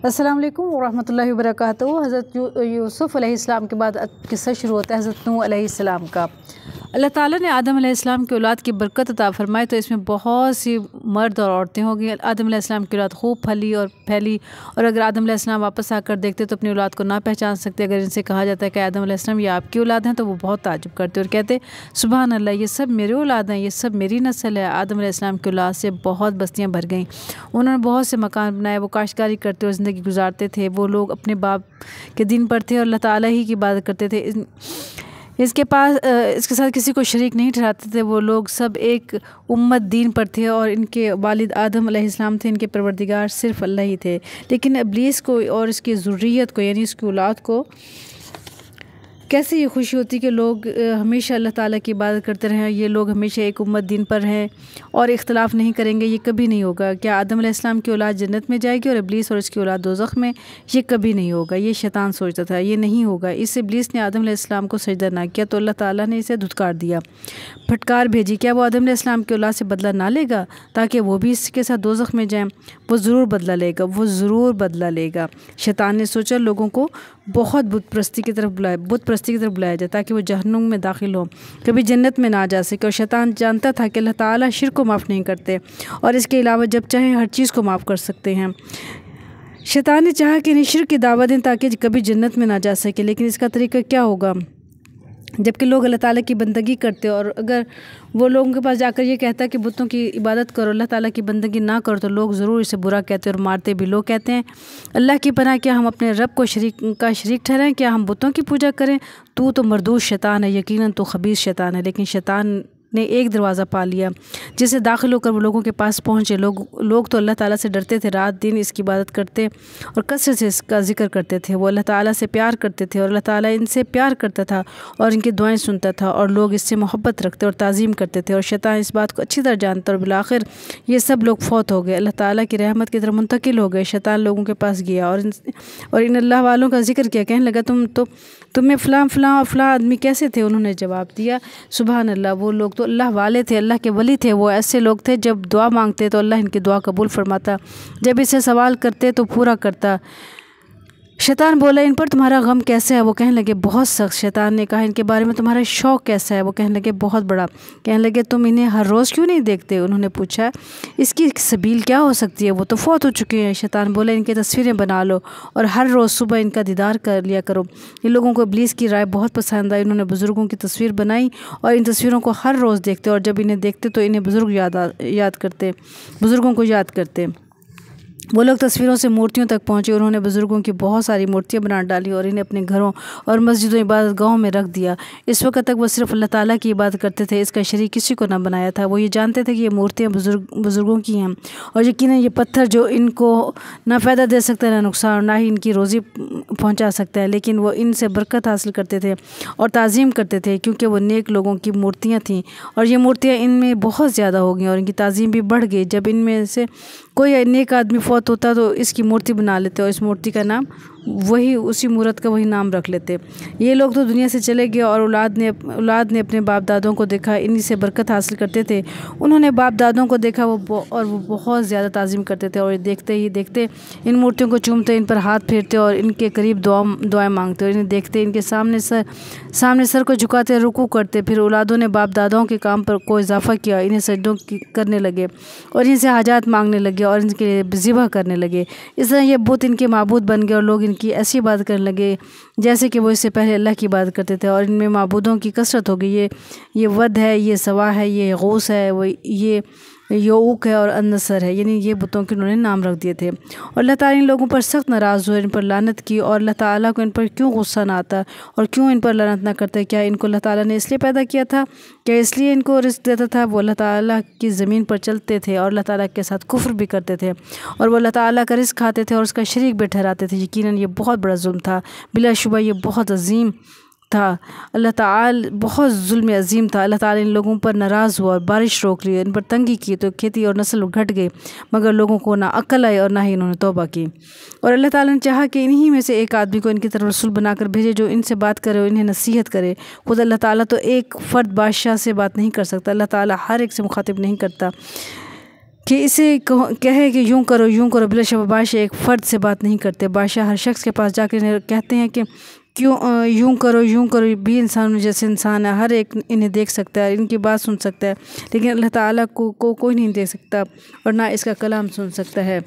अस्सलाम वालेकुम वरहमतुल्लाहि वबरकातुहू। हज़रत यूसुफ़ अलैहिस्सलाम के बाद किस्सा शुरू होता है हज़रत नूह अलैहिस्सलाम का। अल्लाह ताला ने आदम अलैहिस्सलाम की औलाद की बरकत अता फरमाई तो इसमें बहुत सी मर्द और औरतें हो गई। आदम अलैहिस्सलाम की औलाद खूब फली और फैली, और अगर आदम अलैहिस्सलाम वापस आकर देखते तो अपनी औलाद को ना पहचान सकते। अगर इनसे कहा जाता है कि आदम अलैहिस्सलाम ये आपकी औलाद हैं तो वो बहुत ताज्जुब करते और कहते सुभान अल्लाह, ये सब मेरे औलाद हैं, ये सब मेरी नस्ल है। आदम अलैहिस्सलाम की औलाद से बहुत बस्तियाँ भर गईं, उन्होंने बहुत से मकान बनाए, वो काश्तकारी करते और ज़िंदगी गुजारते थे। वो लोग अपने बाप के दीन पर थे और अल्लाह ताला ही की इबादत करते थे। इसके साथ किसी को शरीक नहीं ठहराते थे। वो लोग सब एक उम्मत दीन पर थे और इनके वालिद आदम अलैहिस्सलाम थे, इनके परवरदिगार सिर्फ अल्लाह ही थे। लेकिन इब्लीस को और इसकी ज़ुर्रियत को यानी इसकी औलाद को कैसे ये खुशी होती कि लोग हमेशा अल्लाह ताला की इबादत करते रहें, ये लोग हमेशा एक उम्मत दीन पर हैं और इख्तलाफ नहीं करेंगे। ये कभी नहीं होगा। क्या आदम अलैहिस्सलाम की औलाद जन्नत में जाएगी और इब्लीस और इसकी औलाद दोज़ख में? ये कभी नहीं होगा। ये शैतान सोचता था, ये नहीं होगा। इस इब्लीस ने आदम अलैहिस्सलाम को सजदा ना किया तो अल्लाह ताला ने इसे धुतकार दिया, फटकार भेजी। क्या वो आदम अलैहिस्सलाम की औलाद से बदला ना लेगा ताकि वो भी इसके साथ दोज़ख में जाएँ? वो ज़रूर बदला लेगा, वो ज़रूर बदला लेगा। शैतान ने सोचा लोगों को बहुत बुत परस्ती की तरफ बुलाया जाए ताकि वो जहन्नुम में दाखिल हो, कभी जन्नत में ना जा सके। और शैतान जानता था कि अल्लाह ताला शिर्क को माफ़ नहीं करते और इसके अलावा जब चाहे हर चीज़ को माफ़ कर सकते हैं। शैतान ने चाहा कि इन्हें शिर्क की दावत दें ताकि कभी जन्नत में ना जा सके, लेकिन इसका तरीका क्या होगा जबकि लोग अल्लाह ताला की बंदगी करते और अगर वो लोगों के पास जाकर ये कहता है कि बुतों की इबादत करो, अल्लाह ताला की बंदगी ना करो, तो लोग ज़रूर इसे बुरा कहते और मारते भी। लोग कहते हैं अल्लाह की पनाह, क्या हम अपने रब को शरीक ठहराएं? क्या हम बुतों की पूजा करें? तू तो मरदूस शैतान है, यकीनन तो खबीस शैतान है। लेकिन शैतान ने एक दरवाज़ा पा लिया जिसे दाखिल होकर वो लोगों के पास पहुँचे। लोग तो अल्लाह ताला से डरते थे, रात दिन इसकी इबादत करते और कसरत से इसका ज़िक्र करते थे। वो अल्लाह ताला से प्यार करते थे और अल्लाह ताला इनसे प्यार करता था और इनकी दुआएं सुनता था और लोग इससे मोहब्बत रखते और ताज़ीम करते थे। और शैतान इस बात को अच्छी तरह जानता और बिलाखिर ये सब लोग फौत हो गए, अल्लाह ताला की रहमत की तरफ मुंतकिल हो गए। शैतान लोगों के पास गया और इन अल्लाह वालों का जिक्र किया, कहने लगा तुम्हें फ़लाँ और फ़लाँ आदमी कैसे थे? उन्होंने जवाब दिया सुभान अल्लाह, वो लोग तो अल्लाह वाले थे, अल्लाह के वली थे। वो ऐसे लोग थे जब दुआ मांगते तो अल्लाह इनकी दुआ कबूल फरमाता, जब इसे सवाल करते तो पूरा करता। शैतान बोला इन पर तुम्हारा गम कैसा है? वो कहने लगे बहुत सख्त। शैतान ने कहा इनके बारे में तुम्हारा शौक़ कैसा है? वो कहने लगे बहुत बड़ा। कहने लगे तुम इन्हें हर रोज़ क्यों नहीं देखते? उन्होंने पूछा इसकी सबील क्या हो सकती है? वो तो फौत हो चुके हैं। शैतान बोला इनकी तस्वीरें बना लो और हर रोज़ सुबह इनका दीदार कर लिया करो। इन लोगों को इब्लीस की राय बहुत पसंद आई। उन्होंने बुज़ुर्गों की तस्वीर बनाई और इन तस्वीरों को हर रोज़ देखते और जब इन्हें देखते तो इन्हें बुज़ुर्गों को याद करते। वो लोग तस्वीरों से मूर्तियों तक पहुँचे। उन्होंने बुज़ुर्गों की बहुत सारी मूर्तियाँ बना डाली और इन्हें अपने घरों और मस्जिदों इबादत गाहों में रख दिया। इस वक्त तक वो सिर्फ अल्लाह ताला की इबादत करते थे, इसका शरीक किसी को ना बनाया था। वो ये जानते थे कि ये मूर्तियाँ बुज़ुर्गों की हैं और यकीनन ये पत्थर जो इनको ना फ़ायदा दे सकता है ना नुकसान, ना ही इनकी रोज़ी पहुँचा सकता है, लेकिन वो इनसे बरकत हासिल करते थे और ताज़ीम करते थे क्योंकि वो नेक लोगों की मूर्तियाँ थीं। और ये मूर्तियाँ इनमें बहुत ज़्यादा हो गई और इनकी ताज़ीम भी बढ़ गई। जब इनमें से कोई नेक आदमी फौत होता तो इसकी मूर्ति बना लेते और इस मूर्ति का नाम उसी मूरत का वही नाम रख लेते। ये लोग तो दुनिया से चले गए और औलाद ने अपने बाप दादों को देखा, इन्हीं से बरकत हासिल करते थे। उन्होंने बाप दादों को देखा वो बहुत ज़्यादा ताज़ीम करते थे और देखते ही देखते इन मूर्तियों को चूमते, इन पर हाथ फेरते और इनके करीब दुआएं मांगते और इन्हें देखते इनके सामने सर को झुकाते रुकू करते। फिर औलादों ने बाप दादाओं के काम पर कोई इजाफा किया, इन्हें सजदों करने लगे और इनसे हाजात मांगने लगे और इनके लिए ज़िबह करने लगे। इस तरह ये बुत इनके माबूद बन गए और लोग इनकी ऐसी इबादत करने लगे जैसे कि वो इससे पहले अल्लाह की इबादत करते थे। और इनमें माबूदों की कसरत हो गई। ये वद है, ये सवा है, ये गौस है, वो ये यऊक है और अन्नसर है, यानी ये बुतों के उन्होंने नाम रख दिए थे। और अल्लाह ताला इन लोगों पर सख्त नाराज़ हुए, इन पर लानत की। और अल्लाह ताला को इन पर क्यों गुस्सा ना आता और क्यों इन पर लानत ना करते? क्या इनको अल्लाह ताला ने इसलिए पैदा किया था? क्या इसलिए इनको रिज़्क़ देता था? वो अल्लाह ताला की ज़मीन पर चलते थे और अल्लाह ताला के साथ कुफ्र भी करते थे और वो अल्लाह ताला का रिज़्क़ खाते थे और उसका शरीक भी ठहराते थे। यकीनन ये बहुत बड़ा जुल्म था, बिलाशुबा ये बहुत अजीम था। अल्लाह ताला बहुत जुल्म अजीम था। अल्लाह ताला इन लोगों पर नाराज़ हुआ और बारिश रोक ली, इन पर तंगी की तो खेती और नस्ल घट गई, मगर लोगों को ना अक्ल आई और ना ही इन्होंने तौबा की। और अल्लाह ताला ने चाहा कि इन्हीं में से एक आदमी को इनकी तरफ रसूल बनाकर भेजे जो इनसे बात करे और इन्हें नसीहत करे। खुद अल्लाह ताला तो एक फ़र्द बादशाह से बात नहीं कर सकता, अल्लाह ताला हर एक से मुखातिब नहीं करता। कि इसे कहे कि यूँ करो। बिलाशुबा बादशाह एक फ़र्द से बात नहीं करते। बादशाह हर शख्स के पास जाकर कहते हैं कि क्यों यूँ करो भी इंसानों जैसे इंसान है, हर एक इन्हें देख सकता है, इनकी बात सुन सकता है, लेकिन अल्लाह ताला को कोई नहीं देख सकता और ना इसका कलाम सुन सकता है,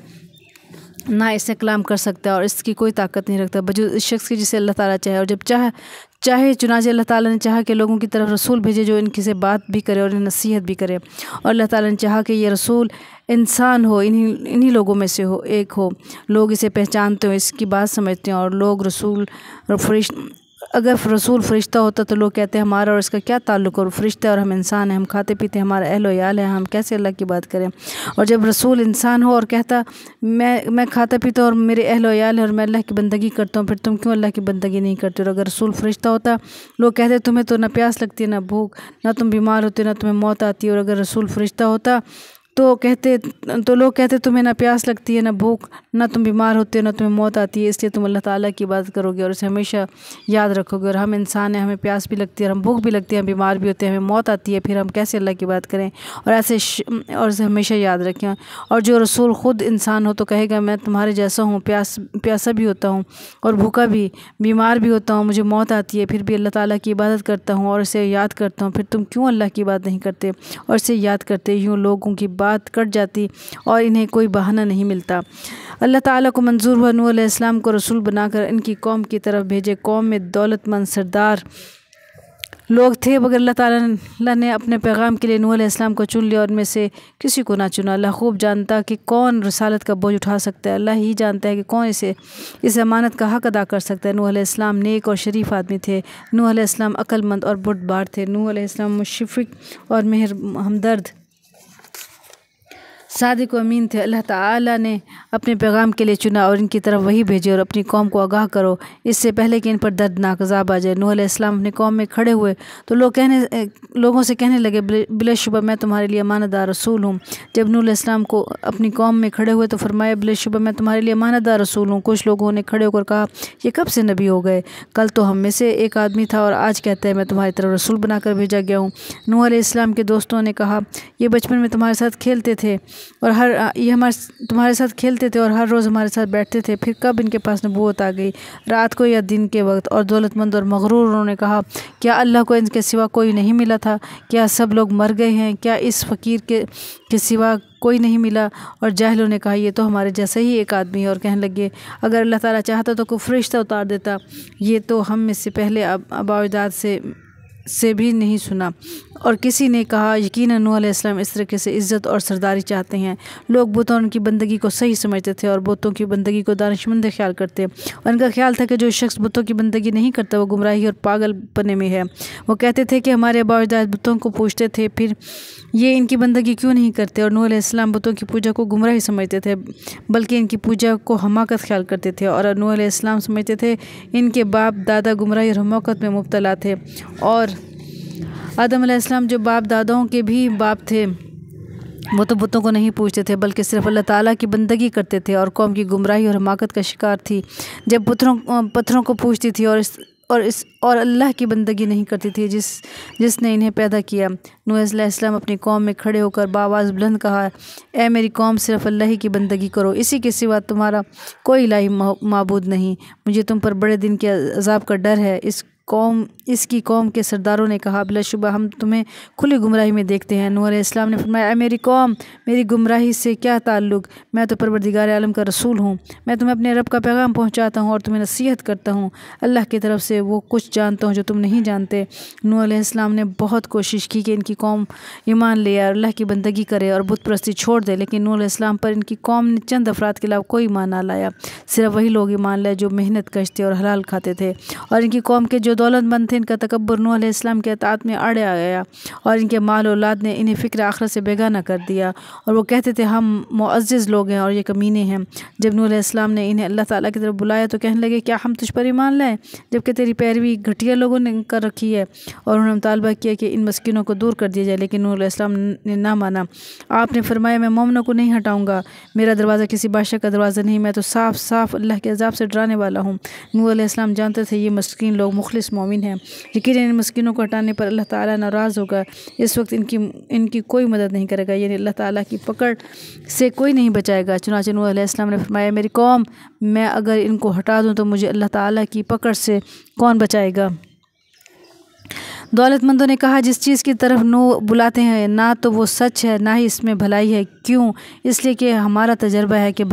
ना इससे कलाम कर सकता है और इसकी कोई ताकत नहीं रखता वजूद इस शख्स की जिसे अल्लाह ताला चाहे। और जब चाहे चुनाचे अल्लाह ताला ने चाहा कि लोगों की तरफ रसूल भेजे जो इनकी से बात भी करे और इन्हें नसीहत भी करे, और अल्लाह ताला ने चाहा कि ये रसूल इंसान हो, इन्हीं लोगों में से एक हो। लोग इसे पहचानते हो, इसकी बात समझते हैं। और लोग अगर रसूल फ़रिश्ता होता तो लोग कहते हैं हमारा और इसका क्या ताल्लुक़, और फ़रिश्ता और हम इंसान हैं, हम खाते पीते हैं, हमारा अहल याल है, हम कैसे अल्लाह की बात करें। और जब रसूल इंसान हो और कहता मैं खाता पीता और मेरे अहल याल है और मैं अल्लाह की बंदगी करता हूँ, फिर तुम क्यों अल्लाह की बंदगी नहीं करते। और अगर रसूल फ़रिश्ता होता, लोग कहते तुम्हें तो ना प्यास लगती है ना भूख, ना तुम बीमार होते ना तुम्हें मौत आती है। और अगर रसूल फ़रिश्ता होता तो लोग कहते तुम्हें ना प्यास लगती है ना भूख, ना तुम बीमार होते हो ना तुम्हें मौत आती है, इसलिए तुम अल्लाह ताला की इबादत करोगे और इसे हमेशा याद रखोगे। और हम इंसान हैं, हमें प्यास भी लगती है, हम भूख भी लगती है, हम बीमार भी होते हैं, हमें मौत आती है, फिर हम कैसे अल्लाह की बात करें। और इसे हमेशा याद रखें। और जो रसूल ख़ुद इंसान हो तो कहेगा मैं तुम्हारे जैसा हूँ, प्यासा भी होता हूँ और भूखा भी, बीमार भी होता हूँ, मुझे मौत आती है, फिर भी अल्लाह ताला की इबादत करता हूँ और इसे याद करता हूँ, फिर तुम क्यों अल्लाह की बात नहीं करते और इसे याद करते। यूँ लोगों की बात कट जाती और इन्हें कोई बहाना नहीं मिलता। अल्लाह ताला को मंजूर हुआ नूह अलैहिस्सलाम को रसूल बनाकर इनकी कौम की तरफ भेजे। कौम में दौलतमंद सरदार लोग थे, मगर अल्लाह ताला ने अपने पैगाम के लिए नूह अलैहिस्सलाम को चुन लिया और उनमें से किसी को ना चुना। अल्लाह खूब जानता कि कौन रिसालत का बोझ उठा सकता है, अल्लाह ही जानता है कि कौन इस अमानत का हक़ अदा कर सकता है। नूह अलैहिस्सलाम नेक और शरीफ आदमी थे। नूह अलैहिस्सलाम अक्लमंद और बुर्दबार थे। नूह अलैहिस्सलाम मुशफ़िक़ और हमदर्द, सादिक व अमीन थे। अल्लाह ताला ने अपने पैगाम के लिए चुना और इनकी तरफ वही भेजे और अपनी कौम को आगाह करो इससे पहले कि इन पर दर्दनाक अज़ाब आ जाए। नूह अलैहिस्सलाम अपनी कौम में खड़े हुए तो लोगों से कहने लगे बिलाशुबा मैं तुम्हारे लिए अमानतदार रसूल हूँ। जब नूह अलैहिस्सलाम को अपनी कौम में खड़े हुए तो फरमाया बिलाशुबा मैं तुम्हारे लिए अमानतदार रसूल हूँ। कुछ लोगों ने खड़े होकर कहा ये कब से नबी हो गए, कल तो हम में से एक आदमी था और आज कहता है मैं तुम्हारी तरफ रसूल बनाकर भेजा गया हूँ। नूह अलैहिस्सलाम के दोस्तों ने कहा ये बचपन में तुम्हारे साथ खेलते थे और तुम्हारे साथ खेलते थे और हर रोज़ हमारे साथ बैठते थे, फिर कब इनके पास नबूवत आ गई, रात को या दिन के वक्त। और दौलतमंद और मगरूर उन्होंने कहा क्या अल्लाह को इनके सिवा कोई नहीं मिला था, क्या सब लोग मर गए हैं, क्या इस फ़कीर के सिवा कोई नहीं मिला। और जाहिलों ने कहा ये तो हमारे जैसा ही एक आदमी है। और कहने लगे अगर अल्लाह ताला चाहता तो कोई फ़रिश्ता उतार देता, ये तो हम में से पहले आबा-ओ-अजदाद से भी नहीं सुना। और किसी ने कहा यकीनन नूह अलैहिस्सलाम इस तरीके से इज़्ज़त और सरदारी चाहते हैं। लोग बुतों उनकी बंदगी को सही समझते थे और बुतों की बंदगी को दानिशमंद ख्याल करते। और उनका ख्याल था कि जो शख्स बुतों की बंदगी नहीं करता वो गुमराही और पागलपने में है। वो कहते थे कि हमारे आबा-ओ-अजदाद बुतों को पूछते थे फिर ये इनकी बंदगी क्यों नहीं करते। और नूह अलैहिस्सलाम बुतों की पूजा को गुमराही समझते थे, बल्कि इनकी पूजा को हमाकत ख्याल करते थे। और नूह अलैहिस्सलाम समझते थे इनके बाप दादा गुमराही और हमाकत में मुब्तला थे। और आदम अलैहिस्सलाम जो बाप दादाओं के भी बाप थे वो तो बुतों को नहीं पूछते थे, बल्कि सिर्फ अल्लाह ताला की बंदगी करते थे। और कौम की गुमराही और हमाकत का शिकार थी जब पत्थरों को पूछती थी और अल्लाह की बंदगी नहीं करती थी जिसने इन्हें पैदा किया। नूह अलैहिस्सलाम अपनी कौम में खड़े होकर बावाज़ बुलंद कहा ए मेरी कौम सिर्फ अल्लाह ही की बंदगी करो, इसी के सिवा तुम्हारा कोई इलाही माबूद नहीं। मुझे तुम पर बड़े दिन के अज़ाब का डर है। इसकी कौम के सरदारों ने कहा बिलाशुबा हम तुम्हें खुली गुमराही में देखते हैं। नूह अलैहिस्सलाम ने फरमाया ऐ मेरी कौम मेरी गुमराही से क्या ताल्लुक़, मैं तो परवरदिगार आलम का रसूल हूँ। मैं तुम्हें अपने रब का पैगाम पहुँचाता हूँ और तुम्हें नसीहत करता हूँ अल्लाह की तरफ से, वो कुछ जानता हूँ जो तुम नहीं जानते। नूह अलैहिस्सलाम ने बहुत कोशिश की कि इनकी कौम ईमान ले और अल्लाह की बंदगी करे और बुत परस्ती छोड़ दे, लेकिन नूह अलैहिस्सलाम पर इनकी कौम ने चंद अफराद के अलावा कोई ईमान ना लाया। सिर्फ वही लोग ईमान लाए जो मेहनत कश थे और हलाल खाते थे। और इनकी कौम के जो दौलतमंद थे इनका तकब्बुर नूह अलैहिस्सलाम के अताअत में अड़े आ गया और इनके माल औलाद ने इन्हें फ़िक्र आखिरत से बेगाना कर दिया। और वो कहते थे हम मुअज़्ज़ज़ लोग हैं और ये कमीने हैं। जब नूह अलैहिस्सलाम ने इन्हें अल्लाह ताला की तरफ बुलाया तो कहने लगे क्या हम तुझ पर ईमान लाएं जबकि तेरी पैरवी घटिया लोगों ने कर रखी है। और उन्होंने मुतालबा किया कि इन मस्किनों को दूर कर दिया जाए, लेकिन नूह अलैहिस्सलाम ने ना माना। आपने फरमाया मैं मोमिनों को नहीं हटाऊँगा, मेरा दरवाज़ा किसी बादशाह का दरवाज़ा नहीं, मैं तो साफ साफ अल्लाह के अज़ाब से डराने वाला हूँ। नूह अलैहिस्सलाम जानते थे ये मस्कीन लोग मुखलिस मुखलिस मोमिन हैं। यकीनन इन मस्किनों को हटाने पर अल्लाह ताला नाराज़ होगा। इस वक्त इनकी कोई मदद नहीं करेगा, यानी अल्लाह ताला की पकड़ से कोई नहीं बचाएगा। चुनांचे नूह अलैहिस्सलाम ने फरमाया, मेरी कौम, मैं अगर इनको हटा दूँ तो मुझे अल्लाह ताला की पकड़ से कौन बचाएगा। दौलतमंदों ने कहा, जिस चीज़ की तरफ नूह बुलाते हैं ना तो वो सच है ना ही इसमें भलाई है। क्यों? इसलिए कि हमारा तजर्बा है कि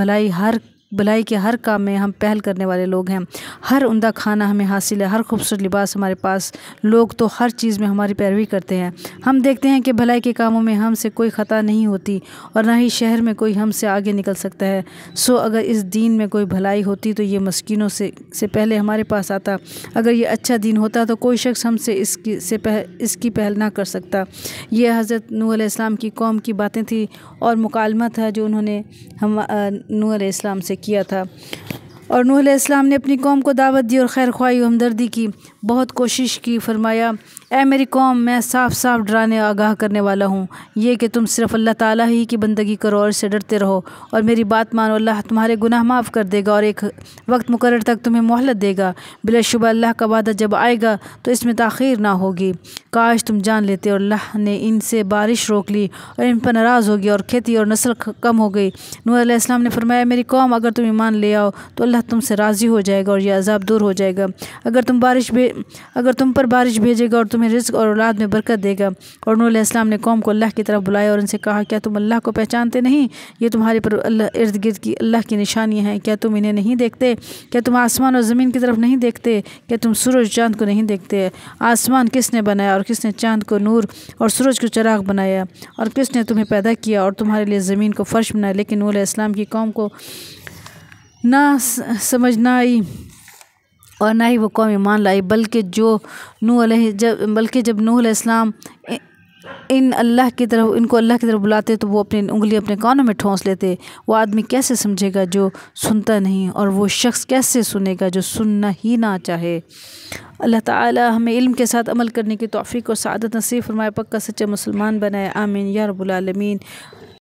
भलाई के हर काम में हम पहल करने वाले लोग हैं। हर उम्दा खाना हमें हासिल है, हर खूबसूरत लिबास हमारे पास, लोग तो हर चीज़ में हमारी पैरवी करते हैं। हम देखते हैं कि भलाई के कामों में हमसे कोई ख़ता नहीं होती और ना ही शहर में कोई हमसे आगे निकल सकता है। सो अगर इस दीन में कोई भलाई होती तो ये मस्किनों से पहले हमारे पास आता। अगर ये अच्छा दीन होता तो कोई शख्स हमसे इसकी पहल ना कर सकता। ये हज़रत नूह अलैहिस्सलाम की कौम की बातें थी और मुकालमा था जो उन्होंने नूह अलैहिस्सलाम से किया था। और नूह अलैहिस्सलाम ने अपनी कौम को दावत दी और खैर ख्वाही और हमदर्दी की बहुत कोशिश की। फरमाया, ऐ मेरी कौम, मैं साफ साफ डराने आगाह करने वाला हूँ। ये कि तुम सिर्फ़ अल्लाह ताला ही की बंदगी करो और इससे डरते रहो और मेरी बात मानो। अल्लाह तुम्हारे गुनाह माफ़ कर देगा और एक वक्त मुकर्रर तक तुम्हें मोहलत देगा। बिलाशुबह अल्लाह का वादा जब आएगा तो इसमें ताख़ीर ना होगी। काश तुम जान लेते। और अल्लाह ने इनसे बारिश रोक ली और इन पर नाराज़ हो गया और खेती और नस्ल कम हो गई। नूह अलैहिस्सलाम ने फरमाया, मेरी कौम, अगर तुम ईमान ले आओ तो अल्लाह तुमसे राज़ी हो जाएगा और यह अज़ाब दूर हो जाएगा। अगर तुम पर बारिश भेजेगा और तुम्हें रिज़्क़ और औलाद में बरकत देगा। और नूह अलैहिस्सलाम ने कौम को अल्लाह की तरफ बुलाया और उनसे कहा, क्या तुम अल्लाह को पहचानते नहीं? ये तुम्हारे पर इर्द गिर्द की अल्लाह की निशानियाँ हैं। क्या तुम इन्हें नहीं देखते? क्या तुम आसमान और ज़मीन की तरफ नहीं देखते? क्या तुम सूरज चाँद को नहीं देखते? आसमान किसने बनाया और किसने चाँद को नूर और सूरज को चिराग बनाया? और किसने तुम्हें पैदा किया और तुम्हारे लिए ज़मीन को फ़र्श बनाया? लेकिन नूह अलैहिस्सलाम की कौम को ना समझ ना आई और ना ही वो कौम ईमान लाई। बल्कि जब नूह अलैहिस्सलाम इनको अल्लाह की तरफ बुलाते तो वो अपनी उंगली अपने कानों में ठोंस लेते। वो आदमी कैसे समझेगा जो सुनता नहीं, और वो शख्स कैसे सुनेगा जो सुनना ही ना चाहे। अल्लाह ताला हमें इल्म के साथ अमल करने की तौफीक और सआदत नसीब फरमाए, पक्का सच्चा मुसलमान बनाए। आमीन या रब्बुल आलमीन।